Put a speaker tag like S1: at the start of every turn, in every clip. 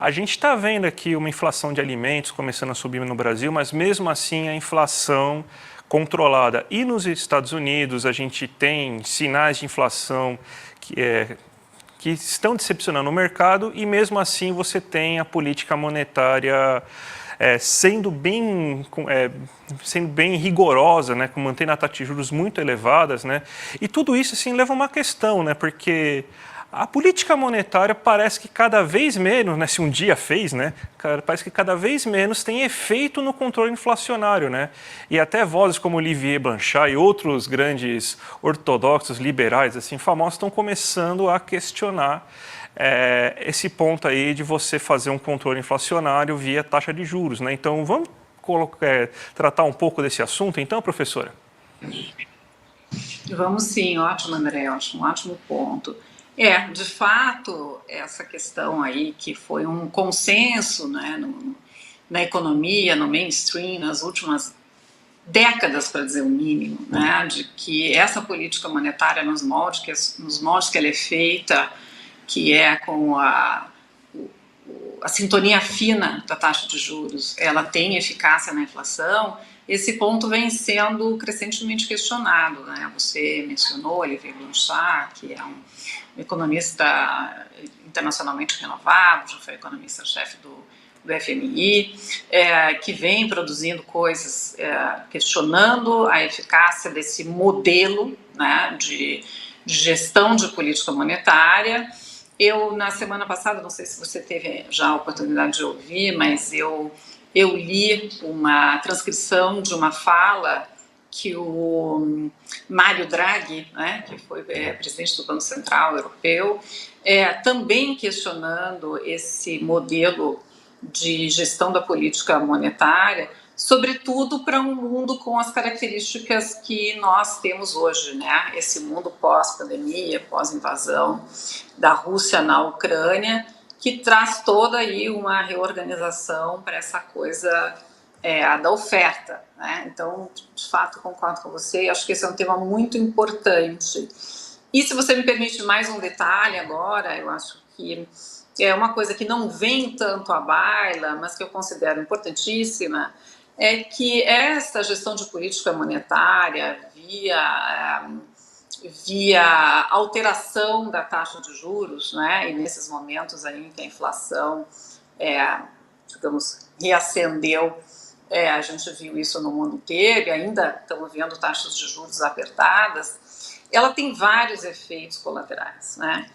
S1: A gente está vendo aqui uma inflação de alimentos começando a subir no Brasil, mas mesmo assim a inflação controlada. E nos Estados Unidos a gente tem sinais de inflação que estão decepcionando o mercado e mesmo assim você tem a política monetária sendo bem rigorosa, né, mantendo a taxa de juros muito elevadas, né, e tudo isso assim leva a uma questão, né, porque a política monetária parece que cada vez menos, né, se um dia fez, né, parece que cada vez menos tem efeito no controle inflacionário, né, e até vozes como Olivier Blanchard e outros grandes ortodoxos liberais, assim, famosos, estão começando a questionar esse ponto aí de você fazer um controle inflacionário via taxa de juros, né? Então, vamos tratar um pouco desse assunto, então, professora?
S2: Vamos sim, ótimo, André, ótimo ponto. De fato, essa questão aí que foi um consenso, né, na economia, no mainstream, nas últimas décadas, para dizer o mínimo, né, de que essa política monetária nos moldes que ela é feita, que é com a sintonia fina da taxa de juros, ela tem eficácia na inflação, esse ponto vem sendo crescentemente questionado, né? Você mencionou Olivier Blanchard, que é um economista internacionalmente renovado, já foi economista-chefe do FMI, que vem produzindo coisas questionando a eficácia desse modelo, né, de gestão de política monetária. Eu, na semana passada, não sei se você teve já a oportunidade de ouvir, mas eu li uma transcrição de uma fala que o Mário Draghi, né, que foi presidente do Banco Central Europeu, também questionando esse modelo de gestão da política monetária, sobretudo para um mundo com as características que nós temos hoje, né? Esse mundo pós-pandemia, pós-invasão da Rússia na Ucrânia, que traz toda aí uma reorganização para essa coisa da oferta, né? Então, de fato, concordo com você, acho que esse é um tema muito importante. E se você me permite mais um detalhe agora, eu acho que é uma coisa que não vem tanto à baila, mas que eu considero importantíssima, é que essa gestão de política monetária via alteração da taxa de juros, né? E nesses momentos aí em que a inflação, digamos, reacendeu, a gente viu isso no mundo inteiro e ainda estamos vendo taxas de juros apertadas, ela tem vários efeitos colaterais, né?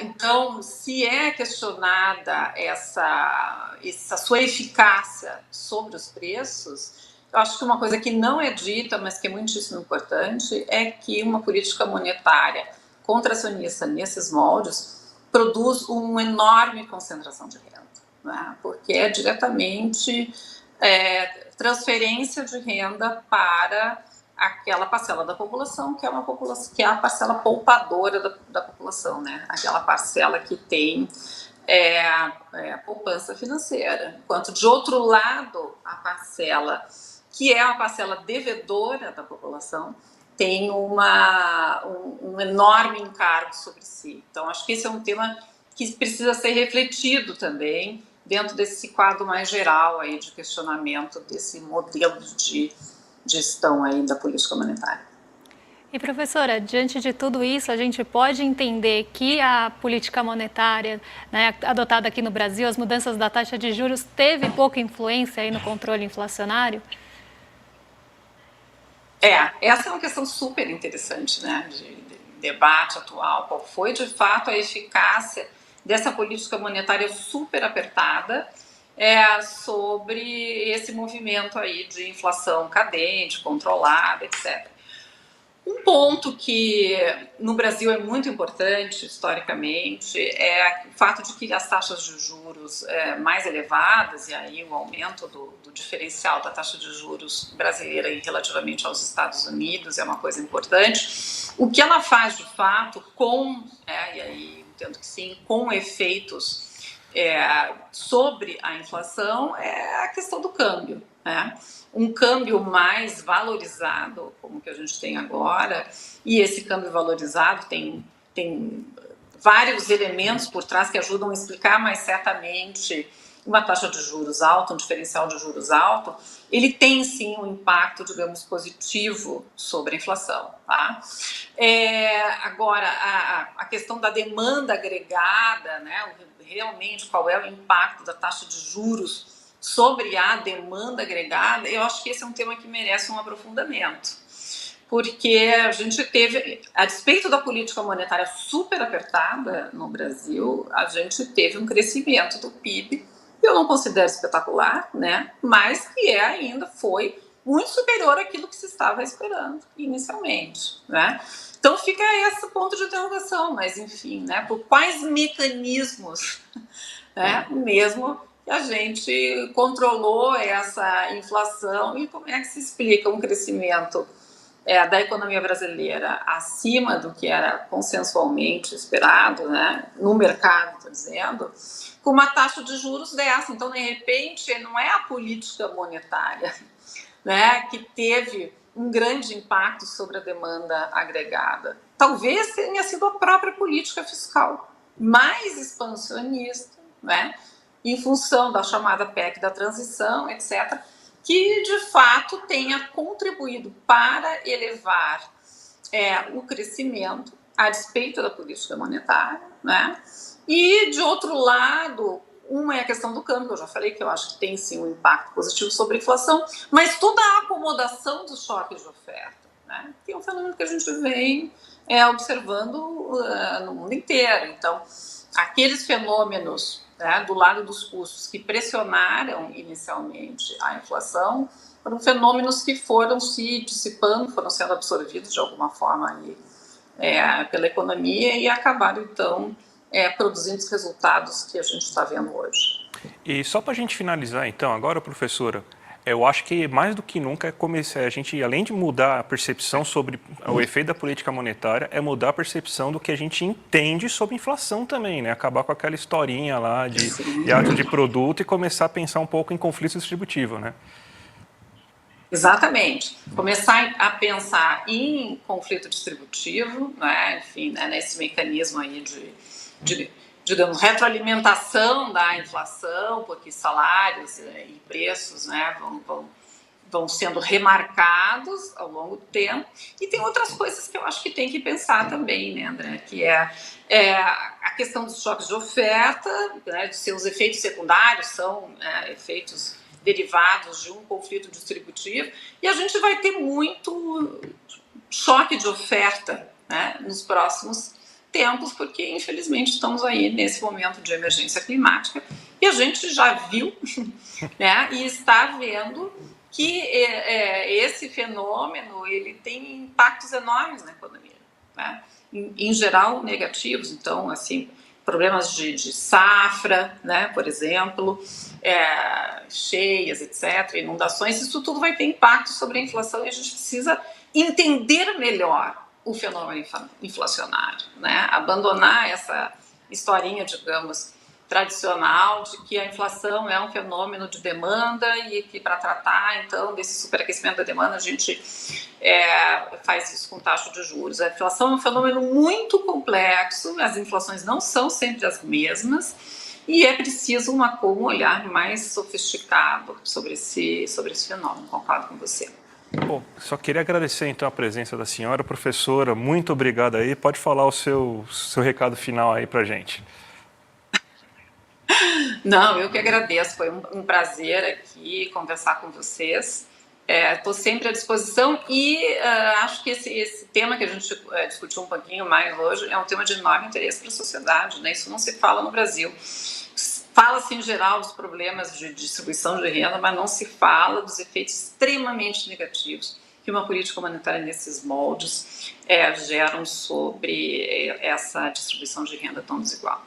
S2: Então, se é questionada essa sua eficácia sobre os preços, eu acho que uma coisa que não é dita, mas que é muitíssimo importante, é que uma política monetária contracionista nesses moldes produz uma enorme concentração de renda, né? Porque é diretamente transferência de renda para aquela parcela da população que é a parcela poupadora da população, né? Aquela parcela que tem poupança financeira. Enquanto, de outro lado, a parcela que é a parcela devedora da população tem um enorme encargo sobre si. Então, acho que esse é um tema que precisa ser refletido também dentro desse quadro mais geral aí de questionamento desse modelo de gestão aí da política monetária.
S3: E, professora, diante de tudo isso, a gente pode entender que a política monetária, né, adotada aqui no Brasil, as mudanças da taxa de juros, teve pouca influência aí no controle inflacionário?
S2: Essa é uma questão super interessante, né, de debate atual. Qual foi, de fato, a eficácia dessa política monetária super apertada sobre esse movimento aí de inflação cadente, controlada, etc. Um ponto que no Brasil é muito importante historicamente é o fato de que as taxas de juros mais elevadas, e aí o aumento do diferencial da taxa de juros brasileira relativamente aos Estados Unidos é uma coisa importante. O que ela faz de fato e aí entendo que sim, com efeitos sobre a inflação é a questão do câmbio, né? Um câmbio mais valorizado, como que a gente tem agora, e esse câmbio valorizado tem vários elementos por trás que ajudam a explicar, mas certamente uma taxa de juros alta, um diferencial de juros alto, ele tem sim um impacto, digamos, positivo sobre a inflação. Tá? Agora, a questão da demanda agregada, né, realmente qual é o impacto da taxa de juros sobre a demanda agregada, eu acho que esse é um tema que merece um aprofundamento. Porque a gente teve, a despeito da política monetária super apertada no Brasil, a gente teve um crescimento do PIB, que eu não considero espetacular, né? Mas que ainda foi muito superior àquilo que se estava esperando inicialmente, né? Então fica esse ponto de interrogação, mas enfim, né? Por quais mecanismos, né? Mesmo que a gente controlou essa inflação e como é que se explica um crescimento da economia brasileira acima do que era consensualmente esperado, né, no mercado, estou dizendo, com uma taxa de juros dessa. Então, de repente, não é a política monetária, né, que teve um grande impacto sobre a demanda agregada. Talvez tenha sido a própria política fiscal mais expansionista, né, em função da chamada PEC da transição, etc., que de fato tenha contribuído para elevar o crescimento a despeito da política monetária, né? E de outro lado, uma é a questão do câmbio, que eu já falei que eu acho que tem sim um impacto positivo sobre a inflação, mas toda a acomodação dos choques de oferta, né? Que é um fenômeno que a gente vem observando no mundo inteiro. Então, aqueles fenômenos, né, do lado dos custos que pressionaram inicialmente a inflação foram fenômenos que foram se dissipando, foram sendo absorvidos de alguma forma aí, pela economia e acabaram então produzindo os resultados que a gente está vendo hoje.
S1: E só para a gente finalizar então, agora, professora, eu acho que mais do que nunca a gente, além de mudar a percepção sobre o efeito da política monetária, é mudar a percepção do que a gente entende sobre inflação também, né? Acabar com aquela historinha lá de ato de produto e começar a pensar um pouco em conflito distributivo, né?
S2: Exatamente. Começar a pensar em conflito distributivo, né? Enfim, né, nesse mecanismo aí de digamos, retroalimentação da inflação, porque salários e preços, né, vão sendo remarcados ao longo do tempo. E tem outras coisas que eu acho que tem que pensar também, né, André, que é a questão dos choques de oferta, né, de seus efeitos secundários, são efeitos derivados de um conflito distributivo, e a gente vai ter muito choque de oferta, né, nos próximos tempos, porque infelizmente estamos aí nesse momento de emergência climática e a gente já viu, né, e está vendo que esse fenômeno ele tem impactos enormes na economia, né, em geral negativos. Então, assim, problemas de safra, né, por exemplo, cheias, etc., inundações, isso tudo vai ter impacto sobre a inflação e a gente precisa entender melhor o fenômeno inflacionário, né? Abandonar essa historinha, digamos, tradicional de que a inflação é um fenômeno de demanda e que para tratar, então, desse superaquecimento da demanda, a gente faz isso com taxa de juros. A inflação é um fenômeno muito complexo, as inflações não são sempre as mesmas e é preciso um olhar mais sofisticado sobre esse fenômeno. Concordo com você.
S1: Bom, só queria agradecer então a presença da senhora, professora, muito obrigado aí, pode falar o seu recado final aí pra gente.
S2: Não, eu que agradeço, foi um prazer aqui conversar com vocês, estou sempre à disposição e acho que esse tema que a gente discutiu um pouquinho mais hoje é um tema de enorme interesse para a sociedade, né? Isso não se fala no Brasil. Fala-se em geral dos problemas de distribuição de renda, mas não se fala dos efeitos extremamente negativos que uma política monetária nesses moldes geram sobre essa distribuição de renda tão desigual.